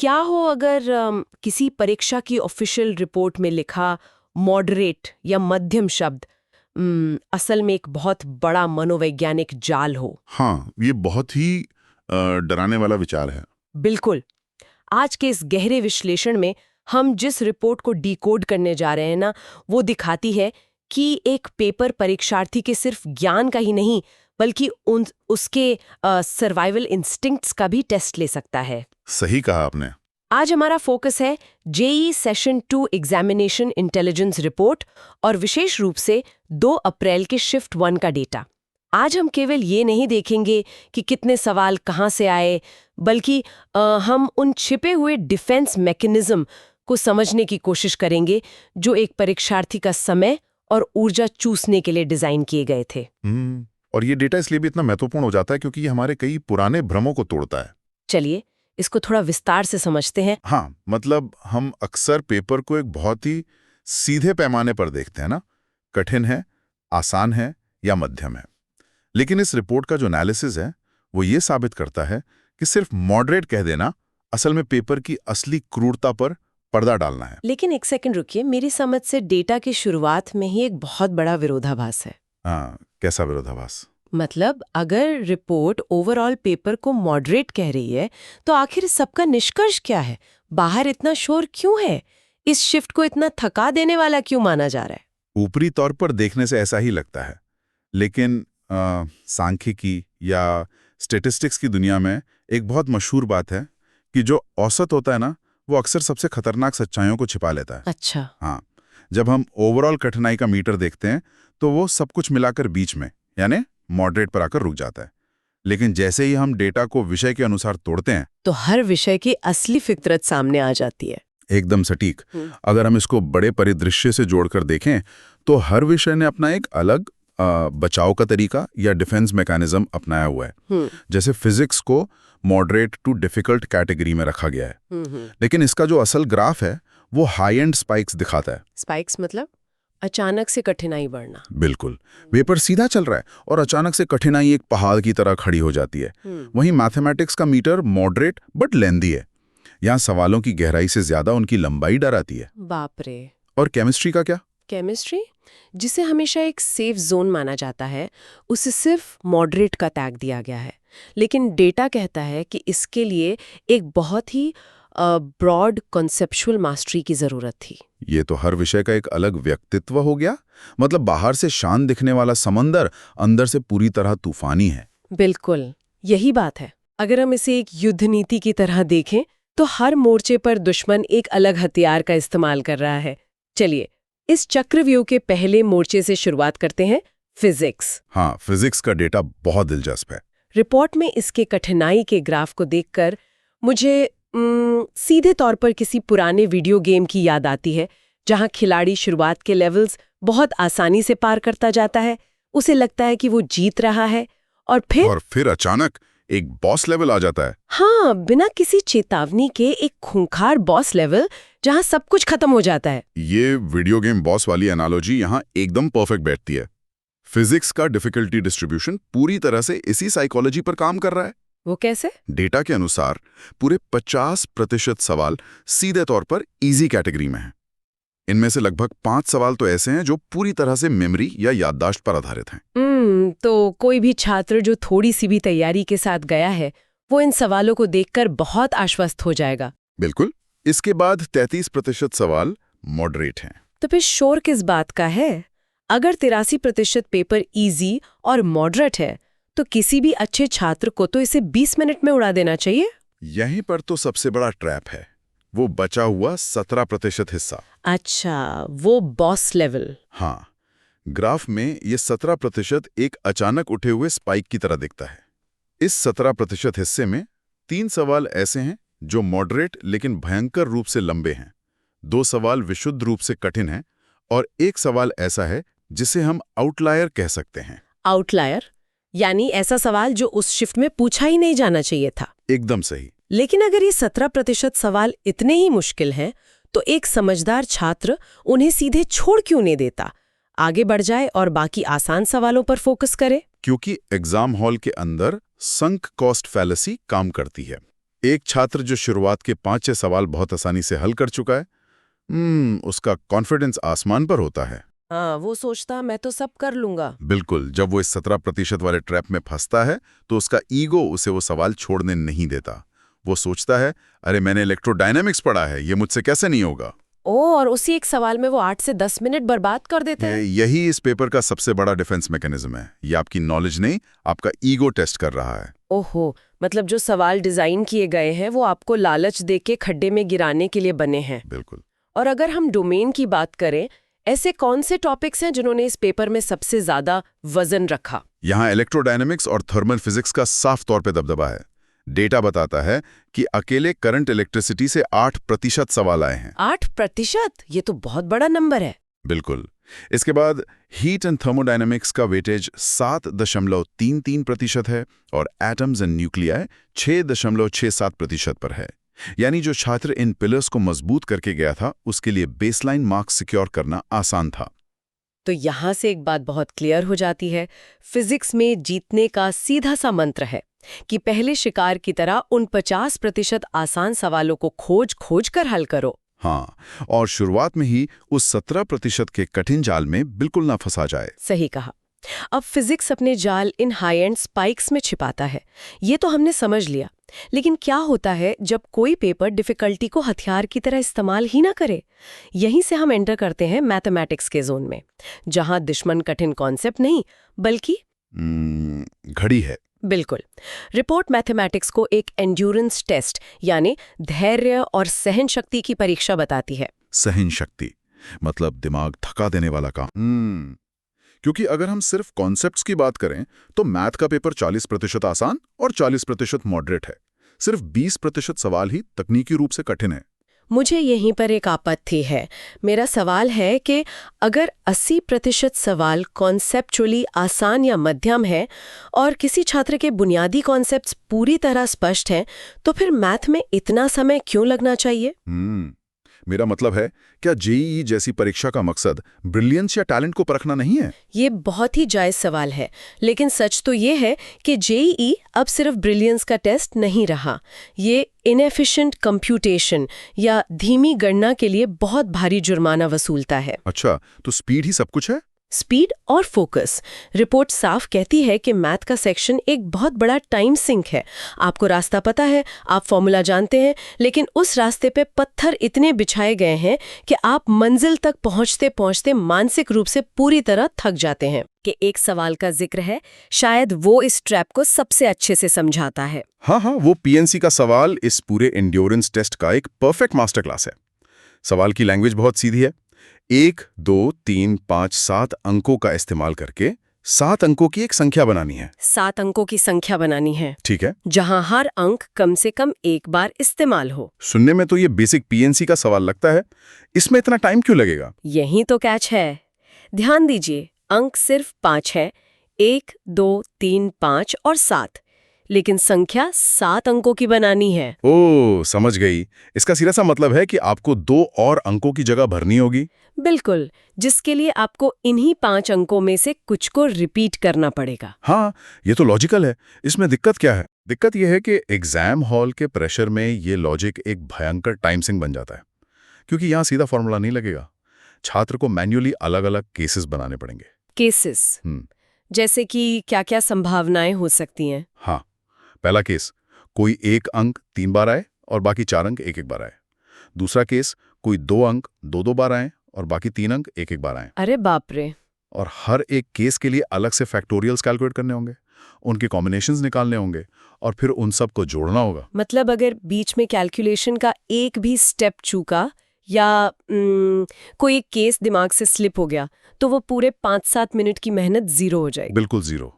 क्या हो अगर किसी परीक्षा की ऑफिशियल रिपोर्ट में लिखा मॉडरेट या मध्यम शब्द असल में एक बहुत बड़ा मनोवैज्ञानिक जाल हो? हाँ, ये बहुत ही डराने वाला विचार है। बिल्कुल। आज के इस गहरे विश्लेषण में हम जिस रिपोर्ट को डिकोड करने जा रहे हैं ना, वो दिखाती है कि एक पेपर परीक्षार्थी के सिर्फ ज्ञान का ही नहीं बल्कि उसके सर्वाइवल इंस्टिंक्ट्स का भी टेस्ट ले सकता है। सही कहा आपने। आज हमारा फोकस है JEE session 2 examination intelligence report और विशेष रूप से 2 अप्रैल के शिफ्ट 1 का डेटा। आज हम केवल ये नहीं देखेंगे कि कितने सवाल कहाँ से आए, बल्कि हम उन छिपे हुए डिफेंस मैकेनिज्म को समझने की कोशिश करेंगे जो एक परीक्षार्थी का समय और ऊर्जा चूसने के लिए डिजाइन किए गए थे। और ये डेटा इसलिए भी इतना महत्वपूर्ण हो जाता है क्योंकि ये हमारे कई पुराने भ्रमों को तोड़ता है। चलिए इसको थोड़ा विस्तार से समझते हैं। हाँ, मतलब हम अक्सर पेपर को एक बहुत ही सीधे पैमाने पर देखते हैं ना, कठिन है, आसान है या मध्यम है। लेकिन इस रिपोर्ट का जो एनालिसिस है वो ये साबित करता है कि सिर्फ मॉडरेट कह देना असल में पेपर की असली क्रूरता पर पर्दा डालना है। लेकिन एक सेकंड रुकिए, मेरी समझ से डेटा की शुरुआत में ही एक बहुत बड़ा विरोधाभास है। हाँ, कैसा विरोधाभास? मतलब अगर रिपोर्ट ओवरऑल पेपर को मॉडरेट कह रही है तो आखिर सबका निष्कर्ष क्या है? बाहर इतना शोर क्यों है? इस शिफ्ट को इतना थका देने वाला क्यों माना जा रहा है? ऊपरी तौर पर देखने से ऐसा ही लगता है, लेकिन सांख्यिकी या स्टैटिस्टिक्स की दुनिया में एक बहुत मशहूर बात है कि जो औसत होता है ना, वो अक्सर सबसे खतरनाक सच्चाइयों को छिपा लेता है। अच्छा। हाँ, जब हम ओवरऑल कठिनाई का मीटर देखते हैं तो वो सब कुछ मिलाकर बीच में यानी मॉडरेट पर आकर रुक जाता है। लेकिन जैसे ही हम डेटा को विषय के अनुसार तोड़ते हैं तो हर विषय की असली फितरत सामने आ जाती है। एकदम सटीक। अगर हम इसको बड़े परिदृश्य से जोड़कर देखें तो हर विषय ने अपना एक अलग बचाव का तरीका या डिफेंस मैकेनिज्म अपनाया हुआ है। जैसे फिजिक्स को मॉडरेट टू डिफिकल्ट कैटेगरी में रखा गया है, लेकिन इसका जो असल ग्राफ है वो हाई एंड स्पाइक्स दिखाता है। स्पाइक्स मतलब अचानक से कठिनाई बढ़ना। बिल्कुल, पेपर सीधा चल रहा है और अचानक से कठिनाई एक पहाड़ की तरह खड़ी हो जाती है। वहीं मैथमेटिक्स का मीटर मॉडरेट बट लेंदी है। यहाँ सवालों की गहराई से ज्यादा उनकी लंबाई डराती है। बाप रे। और केमिस्ट्री का क्या? केमिस्ट्री, जिसे हमेशा एक सेफ जोन माना जाता है, उसे सिर्फ मॉडरेट का टैग दिया गया है। लेकिन डेटा कहता है कि इसके लिए एक बहुत ही ब्रॉड कॉन्सेप्चुअल मास्टरी की जरूरत थी। ये तो हर विषय का एक अलग व्यक्तित्व हो गया। मतलब बाहर से शांत दिखने वाला समंदर अंदर से पूरी तरह तूफानी है। बिल्कुल, यही बात है। अगर हम इसे एक युद्ध नीति की तरह देखें तो हर मोर्चे पर दुश्मन एक अलग हथियार का इस्तेमाल कर रहा है। चलिए इस चक्रव्यूह के पहले मोर्चे से शुरुआत करते हैं, फिजिक्स। हाँ, फिजिक्स का डेटा बहुत दिलचस्प है। रिपोर्ट में इसके कठिनाई के ग्राफ को देखकर मुझे सीधे तौर पर किसी पुराने वीडियो गेम की याद आती है, जहां खिलाड़ी शुरुआत के लेवल्स बहुत आसानी से पार करता जाता है। उसे लगता है कि वो जीत रहा है और फिर अचानक एक बॉस लेवल आ जाता है। हाँ, बिना किसी चेतावनी के एक खूंखार बॉस लेवल जहां सब कुछ खत्म हो जाता है। ये वीडियो गेम बॉस वाली एनालॉजी यहाँ एकदम परफेक्ट बैठती है। फिजिक्स का डिफिकल्टी डिस्ट्रीब्यूशन पूरी तरह से इसी साइकोलॉजी पर काम कर रहा है। वो कैसे? डेटा के अनुसार पूरे 50% सवाल सीधे तौर पर इजी कैटेगरी में हैं। इनमें से लगभग 5 सवाल तो ऐसे हैं जो पूरी तरह से मेमोरी या याददाश्त पर आधारित हैं। तो कोई भी छात्र जो थोड़ी सी भी तैयारी के साथ गया है, वो इन सवालों को देखकर बहुत आश्वस्त हो जाएगा। बिल्कुल। इसके बाद 33% सवाल मॉडरेट हैं। तो फिर शोर किस बात का है? अगर 83% पेपर इजी और मॉडरेट है तो किसी भी अच्छे छात्र को तो इसे 20 मिनट में उड़ा देना चाहिए। यहीं पर तो सबसे बड़ा ट्रैप है, वो बचा हुआ 17% हिस्सा। अच्छा, वो बॉस लेवल। हाँ, ग्राफ में ये 17% एक अचानक उठे हुए स्पाइक की तरह दिखता है। इस 17% हिस्से में 3 सवाल ऐसे हैं जो मॉडरेट लेकिन भयंकर रूप से लंबे हैं, 2 सवाल विशुद्ध रूप से कठिन हैं और 1 सवाल ऐसा है जिसे हम आउटलायर कह सकते हैं। आउटलायर यानी ऐसा सवाल जो उस शिफ्ट में पूछा ही नहीं जाना चाहिए था। एकदम सही। लेकिन अगर ये 17% सवाल इतने ही मुश्किल हैं तो एक समझदार छात्र उन्हें सीधे छोड़ क्यों नहीं देता, आगे बढ़ जाए और बाकी आसान सवालों पर फोकस करे? क्योंकि एग्जाम हॉल के अंदर संक कॉस्ट फैलेसी काम करती है। एक छात्र जो शुरुआत के 5-6 सवाल बहुत आसानी से हल कर चुका है, उसका कॉन्फिडेंस आसमान पर होता है। हाँ, वो सोचता मैं तो सब कर लूंगा। बिल्कुल, जब वो इस 17% वाले ट्रैप में फंसता है तो उसका ईगो उसे वो सवाल छोड़ने नहीं देता। वो सोचता है, अरे मैंने इलेक्ट्रोडायनामिक्स पढ़ा है, ये मुझसे कैसे नहीं होगा। और उसी एक सवाल में वो 8 से 10 मिनट बर्बाद कर देते हैं। यही इस पेपर का सबसे बड़ा डिफेंस मैकेनिज्म है। ये आपकी नॉलेज नहीं, आपका ईगो टेस्ट कर रहा है। ओहो, मतलब जो सवाल डिजाइन किए गए हैं वो आपको लालच देके खड्डे में गिराने के लिए बने हैं। बिल्कुल। और अगर हम डोमेन की बात करें, ऐसे कौन से टॉपिक्स हैं जिन्होंने इस पेपर में सबसे ज्यादा वजन रखा? यहाँ इलेक्ट्रोडायनामिक्स और थर्मल फिजिक्स का साफ तौर पे दबदबा है। डेटा बताता है कि अकेले करंट इलेक्ट्रिसिटी से 8% सवाल आए हैं। 8%? ये तो बहुत बड़ा नंबर है। बिल्कुल। इसके बाद हीट एंड थर्मोडायनामिक्स का वेटेज 7.33% है और एटम्स एंड न्यूक्लियाई 6.67% पर है। यानी जो छात्र इन पिलर्स को मजबूत करके गया था, उसके लिए बेसलाइन मार्क्स सिक्योर करना आसान था। तो यहाँ से एक बात बहुत क्लियर हो जाती है, फिजिक्स में जीतने का सीधा सा मंत्र है कि पहले शिकार की तरह उन 50% आसान सवालों को खोज कर हल करो। हाँ, और शुरुआत में ही उस 17% के कठिन जाल में बिल्कुल ना फंसा जाए। सही कहा। अब फिजिक्स अपने जाल इन हाई एंड स्पाइक्स में छिपाता है, ये तो हमने समझ लिया। लेकिन क्या होता है जब कोई पेपर डिफिकल्टी को हथियार की तरह इस्तेमाल ही ना करे? यहीं से हम एंटर करते हैं मैथमेटिक्स के जोन में, जहां दुश्मन कठिन कॉन्सेप्ट नहीं बल्कि घड़ी है। बिल्कुल। रिपोर्ट मैथमेटिक्स को एक एंड्योरेंस टेस्ट यानी धैर्य और सहन शक्ति की परीक्षा बताती है। सहन शक्ति मतलब दिमाग थका देने वाला काम। क्योंकि अगर हम सिर्फ कॉन्सेप्ट्स की बात करें तो मैथ का पेपर 40% आसान और 40% मॉडरेट है। सिर्फ 20% सवाल ही तकनीकी रूप से कठिन है। मुझे यहीं पर एक आपत्ति है। मेरा सवाल है कि अगर 80% सवाल कॉन्सेप्चुअली आसान या मध्यम है और किसी छात्र के बुनियादी कॉन्सेप्ट्स पूरी तरह स्पष्ट हैं, तो फिर मैथ में इतना समय क्यों लगना चाहिए? मेरा मतलब है, क्या जेईई जैसी परीक्षा का मकसद ब्रिलियंस या टैलेंट को परखना नहीं है? ये बहुत ही जायज सवाल है, लेकिन सच तो ये है कि जेईई अब सिर्फ ब्रिलियंस का टेस्ट नहीं रहा। ये इनएफिशिएंट कंप्यूटेशन या धीमी गणना के लिए बहुत भारी जुर्माना वसूलता है। अच्छा, तो स्पीड ही सब कुछ है? स्पीड और फोकस। रिपोर्ट साफ कहती है कि मैथ का सेक्शन एक बहुत बड़ा टाइम सिंक है। आपको रास्ता पता है, आप फॉर्मूला जानते हैं, लेकिन उस रास्ते पे पत्थर इतने बिछाए गए हैं कि आप मंजिल तक पहुंचते पहुंचते मानसिक रूप से पूरी तरह थक जाते हैं। कि एक सवाल का जिक्र है, शायद वो इस ट्रैप को सबसे अच्छे से समझाता है। हाँ, वो पीएनसी का सवाल इस पूरे एंड्योरेंस टेस्ट का एक परफेक्ट मास्टर क्लास है। सवाल की लैंग्वेज बहुत सीधी है। 1, 2, 3, 5, 7 अंकों का इस्तेमाल करके 7 अंकों की एक संख्या बनानी है। 7 अंकों की संख्या बनानी है, ठीक है, जहां हर अंक कम से कम एक बार इस्तेमाल हो। सुनने में तो ये बेसिक पीएनसी का सवाल लगता है। इसमें इतना टाइम क्यों लगेगा? यही तो कैच है। ध्यान दीजिए, अंक सिर्फ 5 है, 1, 2, 3, 5 और 7, लेकिन संख्या 7 अंकों की बनानी है। ओह, समझ गई। इसका सीधा सा मतलब है कि आपको 2 और अंकों की जगह भरनी होगी। बिल्कुल, जिसके लिए आपको इन्हीं 5 अंकों में से कुछ को रिपीट करना पड़ेगा। हाँ, ये तो लॉजिकल है। इसमें दिक्कत क्या है? दिक्कत यह है कि एग्जाम हॉल के प्रेशर में ये लॉजिक एक भयंकर टाइम सिंक बन जाता है, क्योंकि यहाँ सीधा फॉर्मूला नहीं लगेगा। छात्र को मैन्युअली अलग-अलग केसेस बनाने पड़ेंगे। केसेस? जैसे कि क्या-क्या संभावनाएं हो सकती हैं? हाँ, पहला केस, कोई एक अंक 3 बार आए और बाकी 4 अंक 1-1 बार आए। दूसरा केस, कोई 2 अंक 2-2 बार आए और बाकी 3 अंक 1-1 बार आए। अरे बाप रे! और हर एक केस के लिए अलग से फैक्टोरियल्स कैलकुलेट करने होंगे, उनके कॉम्बिनेशंस निकालने होंगे और फिर उन सब को जोड़ना होगा। मतलब अगर बीच में कैलकुलेशन का एक भी स्टेप चूका या कोई एक केस दिमाग से स्लिप हो गया, तो वो पूरे 5-7 मिनट की मेहनत जीरो हो जाएगी। बिल्कुल जीरो।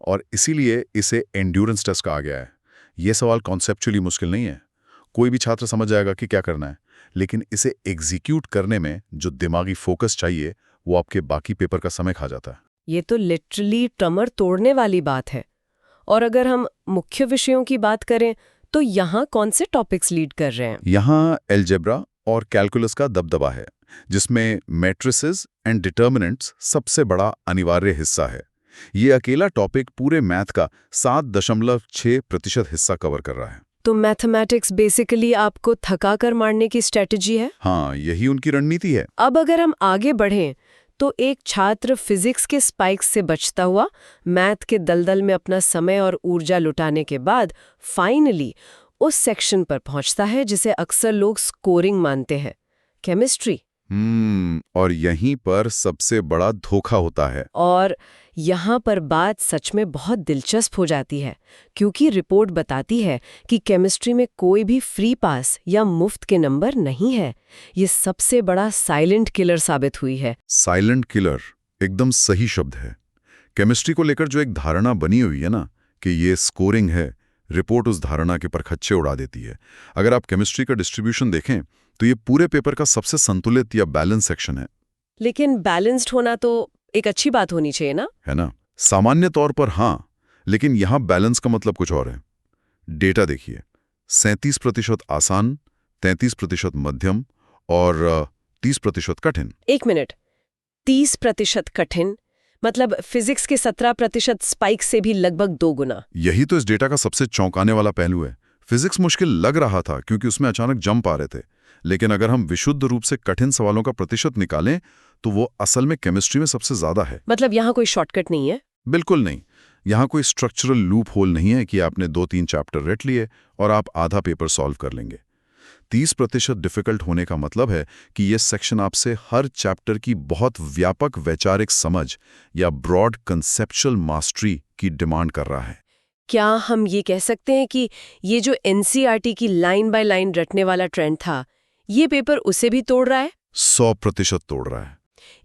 और इसीलिए इसे एंड्योरेंस टेस्ट कहा गया है। ये सवाल कॉन्सेप्चुअली मुश्किल नहीं है, कोई भी छात्र समझ जाएगा कि क्या करना है, लेकिन इसे एग्जीक्यूट करने में जो दिमागी फोकस चाहिए वो आपके बाकी पेपर का समय खा जाता है। ये तो लिटरली कमर तोड़ने वाली बात है। और अगर हम मुख्य विषयों की बात करें तो यहाँ कौन से टॉपिक्स लीड कर रहे हैं? यहाँ एल्जेब्रा और कैलकुलस का दबदबा है, जिसमें मैट्रिसेस एंड डिटर्मिनेंट्स सबसे बड़ा अनिवार्य हिस्सा है। ये अकेला टॉपिक पूरे मैथ का 7.6% हिस्सा कवर कर रहा है। तो मैथमेटिक्स बेसिकली आपको थका कर मारने की स्ट्रेटजी है। हाँ, यही उनकी रणनीति है। अब अगर हम आगे बढ़ें तो एक छात्र फिजिक्स के स्पाइक्स से बचता हुआ मैथ के दलदल में अपना समय और ऊर्जा लुटाने के बाद फाइनली उस सेक्शन पर पहुंचता है जिसे अक्सर लोग स्कोरिंग मानते हैं, केमिस्ट्री। और यहीं पर सबसे बड़ा धोखा होता है। और यहाँ पर बात सच में बहुत दिलचस्प हो जाती है, क्योंकि रिपोर्ट बताती है कि केमिस्ट्री में कोई भी फ्री पास या मुफ्त के नंबर नहीं है। ये सबसे बड़ा साइलेंट किलर साबित हुई है। साइलेंट किलर एकदम सही शब्द है। केमिस्ट्री को लेकर जो एक धारणा बनी हुई है ना कि ये स्कोरिंग है, रिपोर्ट उस धारणा के परखच्चे उड़ा देती है। अगर आप केमिस्ट्री का डिस्ट्रीब्यूशन देखें तो ये पूरे पेपर का सबसे संतुलित या बैलेंस सेक्शन है। लेकिन बैलेंस्ड होना तो एक अच्छी बात होनी चाहिए ना? है ना? सामान्य तौर पर हाँ, लेकिन यहां बैलेंस का मतलब कुछ और है। डेटा देखिए, 37% आसान, 33% मध्यम और 30% कठिन। एक मिनट, 30% कठिन मतलब फिजिक्स के 17% स्पाइक से भी लगभग 2 गुना। यही तो इस डेटा का सबसे चौंकाने वाला पहलू है। फिजिक्स मुश्किल लग रहा था क्योंकि उसमें अचानक जंप आ रहे थे, लेकिन अगर हम विशुद्ध रूप से कठिन सवालों का प्रतिशत निकालें तो वो असल में केमिस्ट्री में सबसे ज्यादा है। मतलब यहाँ कोई शॉर्टकट नहीं है? बिल्कुल नहीं। यहाँ कोई स्ट्रक्चरल लूप होल नहीं है कि आपने 2-3 चैप्टर रट लिए और आप आधा पेपर सॉल्व कर लेंगे। 30% डिफिकल्ट होने का मतलब है कि ये सेक्शन आपसे हर चैप्टर की बहुत व्यापक वैचारिक समझ या ब्रॉड कंसेप्चुअल मास्टरी की डिमांड कर रहा है। क्या हम ये कह सकते हैं कि ये जो एनसीईआरटी की लाइन बाय लाइन रटने वाला ट्रेंड था, ये पेपर उसे भी तोड़ रहा है? 100% तोड़ रहा है।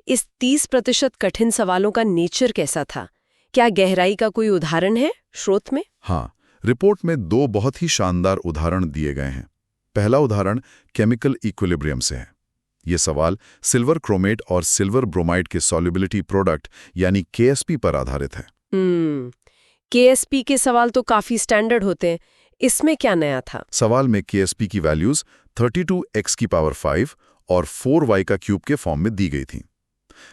इस 30% कठिन सवालों का नेचर कैसा था? क्या गहराई का कोई उदाहरण है स्रोत में? हाँ, रिपोर्ट में 2 बहुत ही शानदार उदाहरण दिए गए हैं। पहला उदाहरण केमिकल इक्विलिब्रियम से है। ये सवाल सिल्वर क्रोमेट और सिल्वर ब्रोमाइड के सॉल्युबिलिटी प्रोडक्ट यानी केएसपी पर आधारित है। केएसपी के सवाल तो काफी स्टैंडर्ड होते हैं, इसमें क्या नया था? सवाल में केएसपी की वैल्यूज 32x⁵ और 4y³ के फॉर्म में दी गई थी।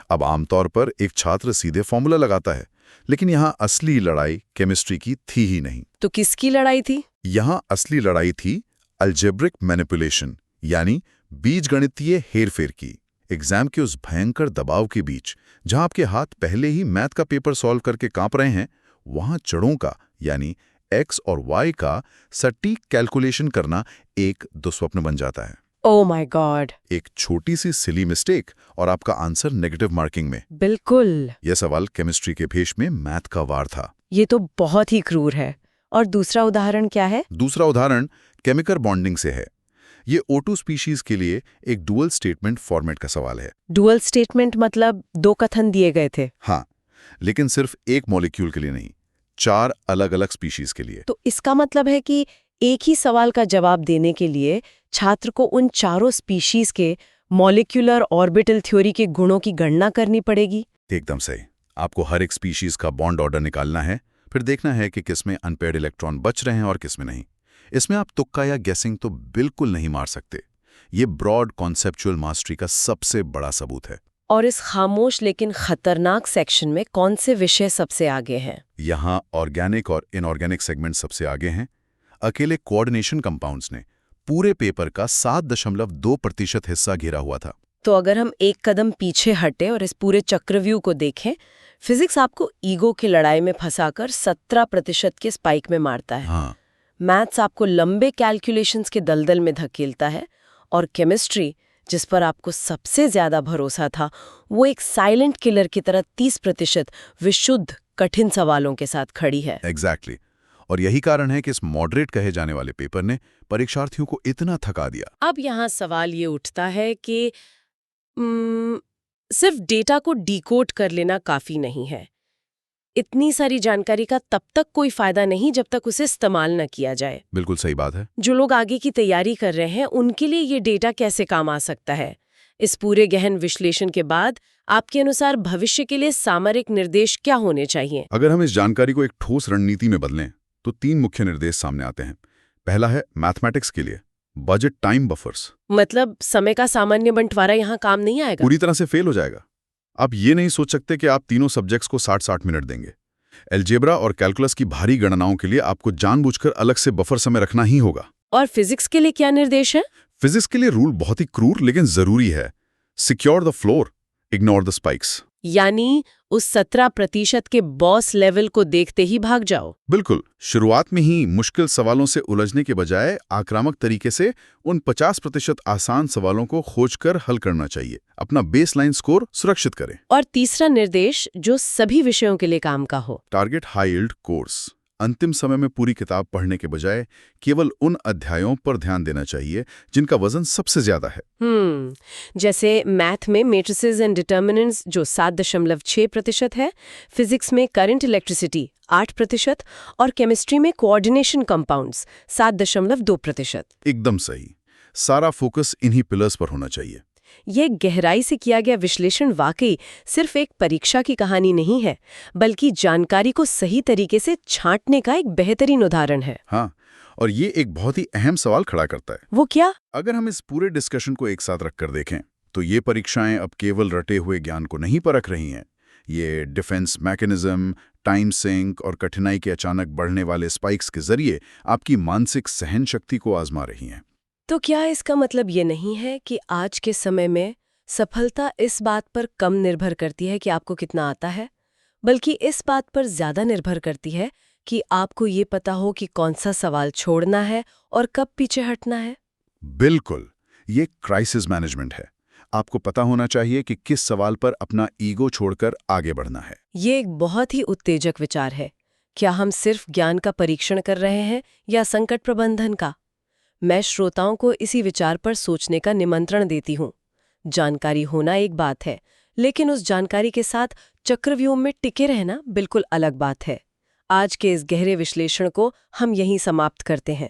अब आमतौर पर एक छात्र सीधे फॉर्मूला लगाता है, लेकिन यहाँ असली लड़ाई केमिस्ट्री की थी ही नहीं। तो किसकी लड़ाई थी? यहाँ असली लड़ाई थी अल्जेब्रिक मैनिपुलेशन यानी बीजगणितीय हेरफेर की। एग्जाम के उस भयंकर दबाव के बीच जहां आपके हाथ पहले ही मैथ का पेपर सॉल्व करके कांप रहे हैं, वहां जड़ों का यानी x और y का सटीक कैलकुलेशन करना एक दुस्वप्न बन जाता है। Oh my God! एक छोटी सी सिली मिस्टेक और आपका आंसर नेगेटिव मार्किंग में। बिल्कुल। यह सवाल केमिस्ट्री के भेष में मैथ का वार था। ये तो बहुत ही क्रूर है। और दूसरा उदाहरण क्या है? दूसरा उदाहरण केमिकल बॉन्डिंग से है। ये O2 स्पीशीज के लिए एक डुअल स्टेटमेंट फॉर्मेट का सवाल है। डुअल स्टेटमेंट मतलब 2 कथन दिए गए थे? हाँ, लेकिन सिर्फ एक मॉलिक्यूल के लिए नहीं, 4 अलग-अलग स्पीशीज के लिए। तो इसका मतलब है कि एक ही सवाल का जवाब देने के लिए छात्र को उन चारों स्पीशीज के मॉलिक्यूलर ऑर्बिटल थ्योरी के गुणों की गणना करनी पड़ेगी? एकदम सही। आपको हर एक स्पीशीज का बॉन्ड ऑर्डर निकालना है, फिर देखना है कि किसमें अनपेयर्ड इलेक्ट्रॉन बच रहे हैं और किसमें नहीं। इसमें आप तुक्का या गेसिंग तो बिल्कुल नहीं मार सकते। ये ब्रॉड कॉन्सेप्चुअल मास्टरी का सबसे बड़ा सबूत है। और इस खामोश लेकिन खतरनाक सेक्शन में कौन से विषय सबसे आगे हैं? यहाँ ऑर्गेनिक और इनऑर्गेनिक सेगमेंट सबसे आगे हैं। अकेले कोऑर्डिनेशन कंपाउंड्स ने पूरे पेपर का 7.2% हिस्सा घेरा हुआ था। तो अगर हम एक कदम पीछे हटे और इस पूरे चक्रव्यूह को देखें, फिजिक्स आपको ईगो की लड़ाई में फंसाकर 17% के स्पाइक में मारता है। हाँ। मैथ्स आपको लंबे कैलकुलेशंस के दलदल में धकेलता है, और केमिस्ट्री जिस पर आपको सबसे ज्यादा भरोसा था, वो एक साइलेंट किलर की तरह 30% विशुद्ध कठिन सवालों के साथ खड़ी है। एग्जैक्टली। और यही कारण है कि इस मॉडरेट कहे जाने वाले पेपर ने परीक्षार्थियों को इतना थका दिया। अब यहाँ सवाल ये उठता है कि सिर्फ डेटा को डिकोड कर लेना काफी नहीं है। इतनी सारी जानकारी का तब तक कोई फायदा नहीं जब तक उसे इस्तेमाल न किया जाए। बिल्कुल सही बात है। जो लोग आगे की तैयारी कर रहे हैं, उनके लिए ये डेटा कैसे काम आ सकता है? इस पूरे गहन विश्लेषण के बाद आपके अनुसार भविष्य के लिए सामरिक निर्देश क्या होने चाहिए? अगर हम इस जानकारी को एक ठोस रणनीति में बदलें तो 3 मुख्य निर्देश सामने आते हैं। पहला है मैथमेटिक्स के लिए बजट टाइम बफर्स। मतलब समय का सामान्य बंटवारा यहाँ काम नहीं आएगा? पूरी तरह से फेल हो जाएगा। आप ये नहीं सोच सकते कि आप तीनों सब्जेक्ट्स को 60-60 मिनट देंगे। अलजेब्रा और कैलकुलस की भारी गणनाओं के लिए आपको जानबूझकर अलग से बफर समय रखना ही होगा। और फिजिक्स के लिए क्या निर्देश है? फिजिक्स के लिए रूल बहुत ही क्रूर लेकिन जरूरी है। Secure the floor, ignore the spikes. यानी उस 17% के बॉस लेवल को देखते ही भाग जाओ। बिल्कुल, शुरुआत में ही मुश्किल सवालों से उलझने के बजाय आक्रामक तरीके से उन 50% आसान सवालों को खोजकर हल करना चाहिए। अपना बेसलाइन स्कोर सुरक्षित करें। और तीसरा निर्देश जो सभी विषयों के लिए काम का हो। Target high yield course. अंतिम समय में पूरी किताब पढ़ने के बजाय केवल उन अध्यायों पर ध्यान देना चाहिए जिनका वजन सबसे ज्यादा है। जैसे मैथ में मैट्रिसेस एंड डिटर्मिनेंट्स जो 7.6% है, फिजिक्स में करंट इलेक्ट्रिसिटी 8% और केमिस्ट्री में कोऑर्डिनेशन कंपाउंड्स 7.2%। एकदम सही। सारा फोकस इन्हीं पिलर्स पर होना चाहिए। ये गहराई से किया गया विश्लेषण वाकई सिर्फ एक परीक्षा की कहानी नहीं है, बल्कि जानकारी को सही तरीके से छांटने का एक बेहतरीन उदाहरण है। हाँ, और ये एक बहुत ही अहम सवाल खड़ा करता है। वो क्या? अगर हम इस पूरे डिस्कशन को एक साथ रखकर देखें तो ये परीक्षाएं अब केवल रटे हुए ज्ञान को नहीं परख रही हैं। ये डिफेंस मैकेनिज्म, टाइम सिंक और कठिनाई के अचानक बढ़ने वाले स्पाइक्स के जरिए आपकी मानसिक सहन शक्ति को आजमा रही हैं। तो क्या इसका मतलब ये नहीं है कि आज के समय में सफलता इस बात पर कम निर्भर करती है कि आपको कितना आता है, बल्कि इस बात पर ज्यादा निर्भर करती है कि आपको ये पता हो कि कौन सा सवाल छोड़ना है और कब पीछे हटना है? बिल्कुल, ये क्राइसिस मैनेजमेंट है। आपको पता होना चाहिए कि किस सवाल पर अपना ईगो छोड़कर आगे बढ़ना है। ये एक बहुत ही उत्तेजक विचार है। क्या हम सिर्फ ज्ञान का परीक्षण कर रहे हैं या संकट प्रबंधन का? मैं श्रोताओं को इसी विचार पर सोचने का निमंत्रण देती हूँ। जानकारी होना एक बात है, लेकिन उस जानकारी के साथ चक्रव्यूह में टिके रहना बिल्कुल अलग बात है। आज के इस गहरे विश्लेषण को हम यहीं समाप्त करते हैं।